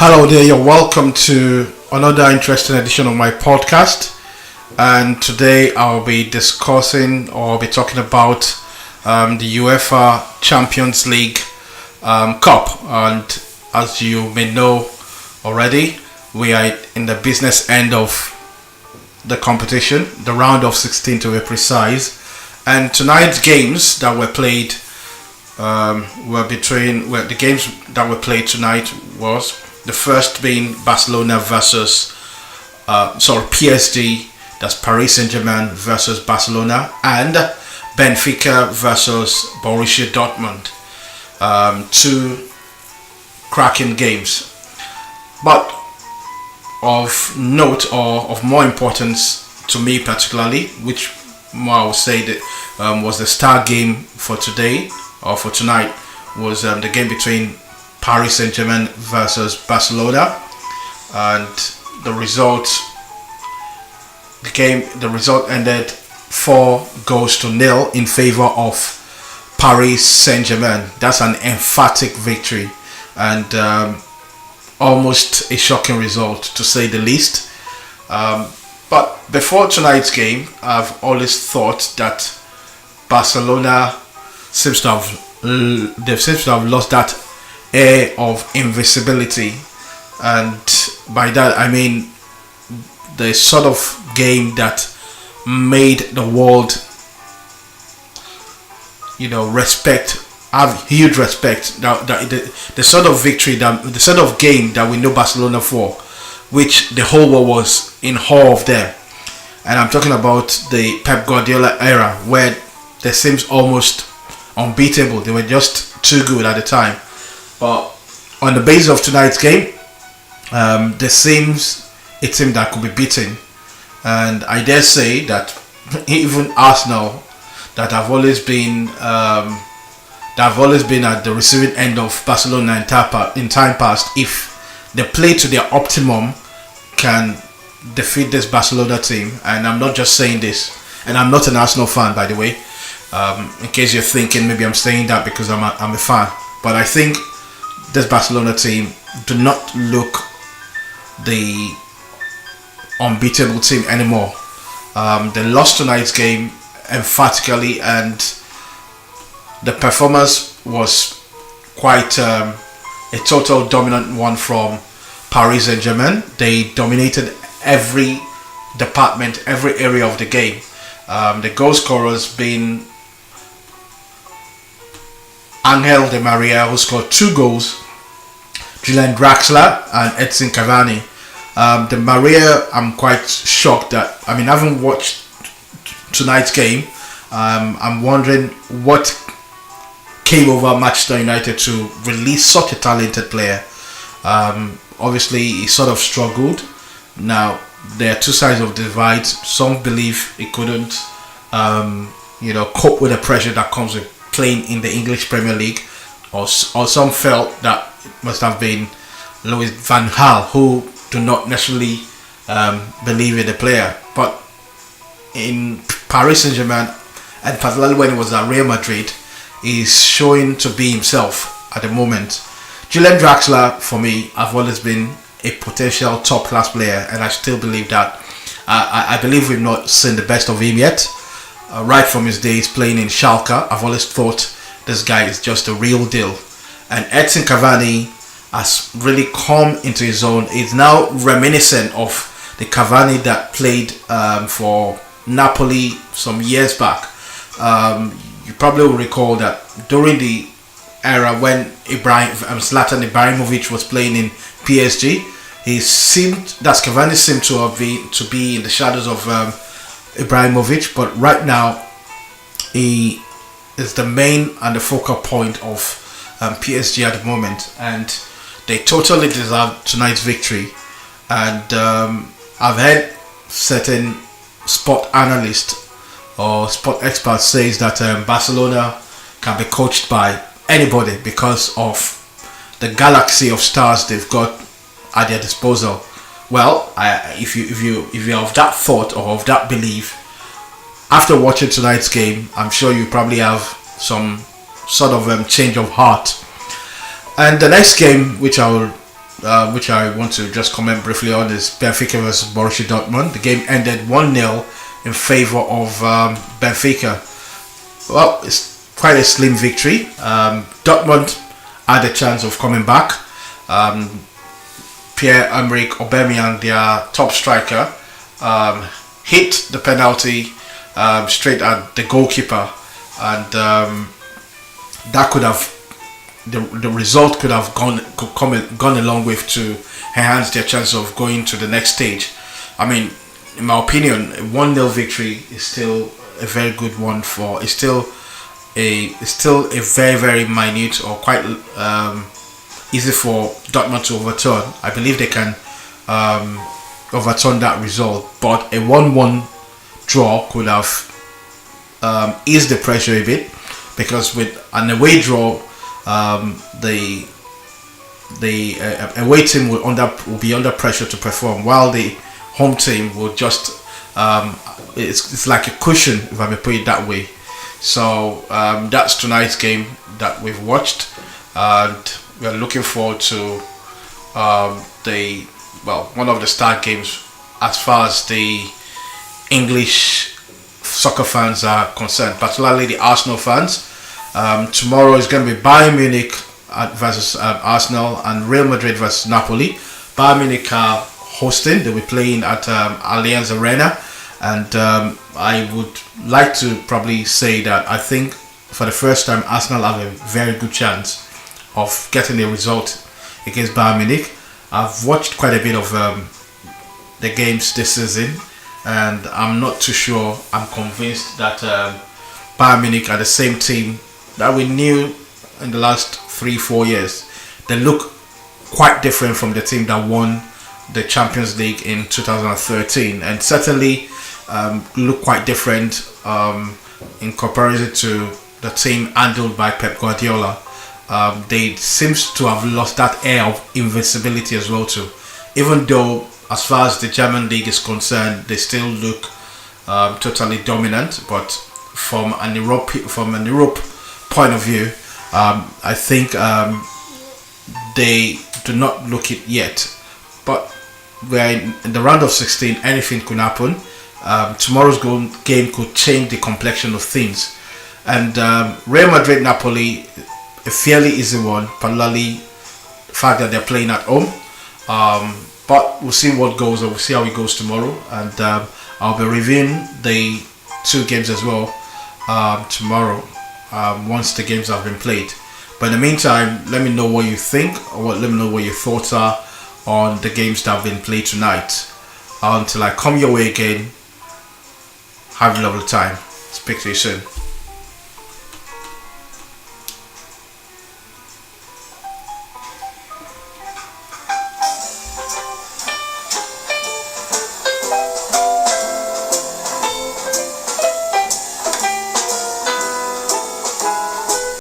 Hello there, you're welcome to another interesting edition of my podcast. And today I'll be discussing or I'll be talking about the UEFA Champions League Cup. And as you may know already, we are in the business end of the competition, the round of 16 to be precise. And tonight's games that were played the games that were played tonight was the first being Barcelona versus PSG, that's Paris Saint-Germain versus Barcelona, and Benfica versus Borussia Dortmund. Two cracking games. But of note or of more importance to me particularly, which I would say that was the star game for today or for tonight, was the game between Paris Saint-Germain versus Barcelona, and the result ended 4-0 in favor of Paris Saint-Germain. That's an emphatic victory and almost a shocking result to say the least. But before tonight's game, I've always thought that Barcelona seems to have lost that air of invisibility, and by that I mean the sort of game that made the world have huge respect, the sort of victory, the sort of game that we know Barcelona for, which the whole world was in awe of them. And I'm talking about the Pep Guardiola era, where they seems almost unbeatable. They were just too good at the time. But on the basis of tonight's game, there seems a team that could be beaten, and I dare say that even Arsenal, that have always been at the receiving end of Barcelona in time past, if they play to their optimum, can defeat this Barcelona team. And I'm not just saying this, and I'm not an Arsenal fan, by the way. In case you're thinking maybe I'm saying that because I'm a fan, but I think this Barcelona team do not look the unbeatable team anymore. They lost tonight's game emphatically, and the performance was quite a total dominant one from Paris Saint-Germain. They dominated every department, every area of the game. The goal scorers being Angel Di Maria, who scored 2 goals, Julian Draxler and Edson Cavani. Di Maria, I'm quite shocked that, I haven't watched tonight's game. I'm wondering what came over Manchester United to release such a talented player. Obviously, he sort of struggled. Now, there are two sides of the divide. Some believe he couldn't, cope with the pressure that comes with playing in the English Premier League, or some felt that it must have been Louis van Gaal, who do not necessarily believe in the player. But in Paris Saint-Germain, and particularly when he was at Real Madrid, he's showing to be himself at the moment. Julian Draxler, for me, I've always been a potential top class player, and I still believe that. I believe we've not seen the best of him yet. Right from his days playing in Schalke, I've always thought this guy is just a real deal. And Edson Cavani has really come into his own. He's now reminiscent of the Cavani that played for Napoli some years back. You probably will recall that during the era when Zlatan Ibrahimovic was playing in PSG, Cavani seemed to be in the shadows of Ibrahimovic, but right now he is the main and the focal point of PSG at the moment, and they totally deserve tonight's victory. and I've heard certain sport analysts or sport experts says that Barcelona can be coached by anybody because of the galaxy of stars they've got at their disposal. Well, if you're of that thought or of that belief, after watching tonight's game, I'm sure you probably have some sort of change of heart. And the next game, which I want to just comment briefly on, is Benfica versus Borussia Dortmund. The game ended 1-0 in favor of Benfica. Well, it's quite a slim victory. Dortmund had a chance of coming back. Pierre-Emerick Aubameyang, their top striker, hit the penalty straight at the goalkeeper, and that could have the result could have gone a long way to enhance their chance of going to the next stage. I mean, in my opinion, a 1-0 victory is still a very good one for. It's still a very, very minute or quite easy for Dortmund to overturn. I believe they can overturn that result, but a 1-1 draw could have eased the pressure a bit, because with an away draw, the away team will be under pressure to perform, while the home team will just it's like a cushion, if I may put it that way. So that's tonight's game that we've watched, and we're looking forward to one of the start games as far as the English soccer fans are concerned, particularly the Arsenal fans. Tomorrow is going to be Bayern Munich versus Arsenal, and Real Madrid versus Napoli. Bayern Munich are hosting. They'll be playing at Allianz Arena, and I would like to probably say that I think for the first time Arsenal have a very good chance of getting a result against Bayern Munich. I've watched quite a bit of the games this season, and I'm not too sure. I'm convinced that Bayern Munich are the same team that we knew in the last 3-4 years. They look quite different from the team that won the Champions League in 2013, and certainly look quite different in comparison to the team handled by Pep Guardiola. They seems to have lost that air of invincibility as well too. Even though, as far as the German league is concerned, they still look totally dominant, but from an Europe point of view, I think they do not look it yet. But we're in the round of 16. Anything could happen. Tomorrow's game could change the complexion of things. And Real Madrid Napoli, a fairly easy one, particularly the fact that they're playing at home. But we'll see what goes, or we'll see how it goes tomorrow. And I'll be reviewing the two games as well tomorrow, once the games have been played. But in the meantime, let me know what you think, or let me know what your thoughts are on the games that have been played tonight. Until I come your way again, have a lovely time. Speak to you soon.